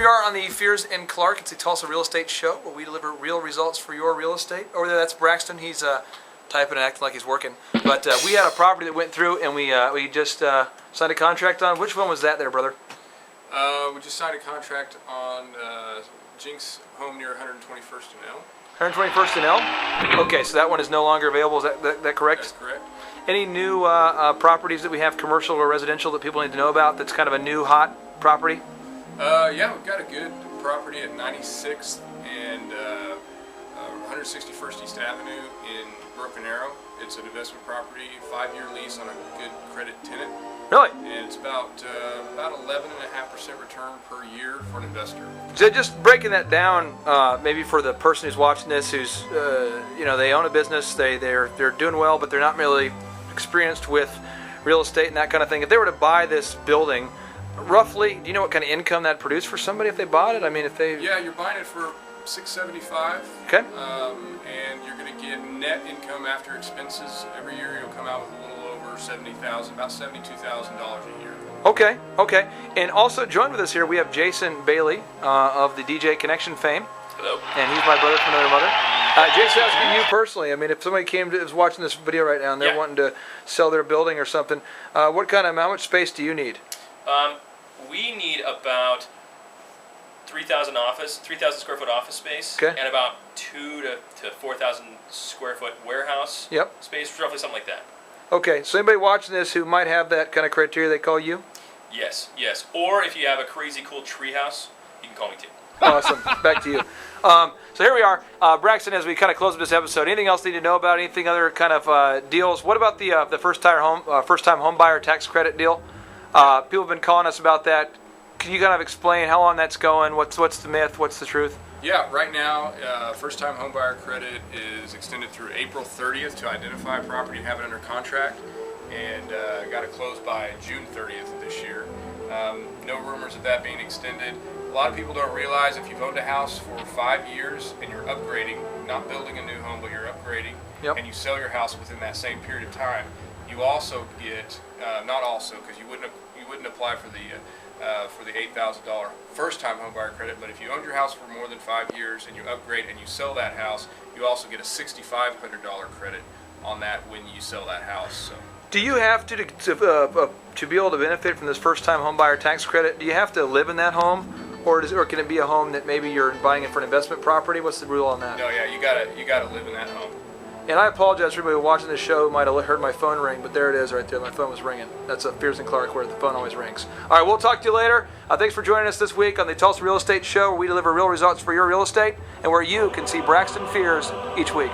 we are on the Fears Clark. It's a Tulsa real estate show where we deliver real results for your real estate. Over there, that's Braxton. He's typing and acting like he's working. But we had a property that went through, and we just signed a contract on. Which one was that there, brother? We just signed a contract on Jinx home near 121st and L. 121st and L? Okay, so that one is no longer available. Is that correct? That's correct. Any new properties that we have, commercial or residential, that people need to know about that's kind of a new, hot property? Yeah, we've got a good property at 96th and 161st East Avenue in Broken Arrow. It's an investment property, 5-year lease on a good credit tenant. Really? And it's about 11.5% return per year for an investor. So just breaking that down, maybe for the person who's watching this, who's they own a business, they're doing well, but they're not really experienced with real estate and that kind of thing. If they were to buy this building, roughly, do you know what kind of income that produced for somebody if they bought it? I mean, if they... Yeah, you're buying it for $675. Okay. And you're going to get net income after expenses. Every year you'll come out with a little over $70,000, about $72,000 a year. Okay, okay. And also joined with us here, we have Jason Bailey of the DJ Connection fame. Hello. And he's my brother from another mother. Jason, asking you personally, I mean, if somebody is watching this video right now and they're wanting to sell their building or something, how much space do you need? We need about 3,000 square foot office space, okay, and about 2,000 to 4,000 square foot warehouse space, roughly something like that. Okay, so anybody watching this who might have that kind of criteria, they call you? Yes, yes. Or if you have a crazy cool tree house, you can call me too. Awesome. Back to you. So here we are, Braxton. As we kind of close this episode, anything else you need to know about? Anything other kind of deals? What about the first time home buyer tax credit deal? People have been calling us about that. Can you kind of explain how long that's going? What's the myth? What's the truth? Yeah, right now, first-time homebuyer credit is extended through April 30th to identify a property and have it under contract, and got to close by June 30th of this year. No rumors of that being extended. A lot of people don't realize if you've owned a house for 5 years and you're upgrading, not building a new home, but you're upgrading, and you sell your house within that same period of time, you also get, not also, because you wouldn't apply for the $8,000 first-time homebuyer credit, but if you owned your house for more than 5 years and you upgrade and you sell that house, you also get a $6,500 credit on that when you sell that house. So. Do you have to be able to benefit from this first-time homebuyer tax credit? Do you have to live in that home, or can it be a home that maybe you're buying it for an investment property? What's the rule on that? No, yeah, you gotta live in that home. And I apologize for everybody watching this show who might have heard my phone ring, but there it is right there. My phone was ringing. That's a Fears Clark where the phone always rings. All right, we'll talk to you later. Thanks for joining us this week on the Tulsa Real Estate Show, where we deliver real results for your real estate and where you can see Braxton Fears each week.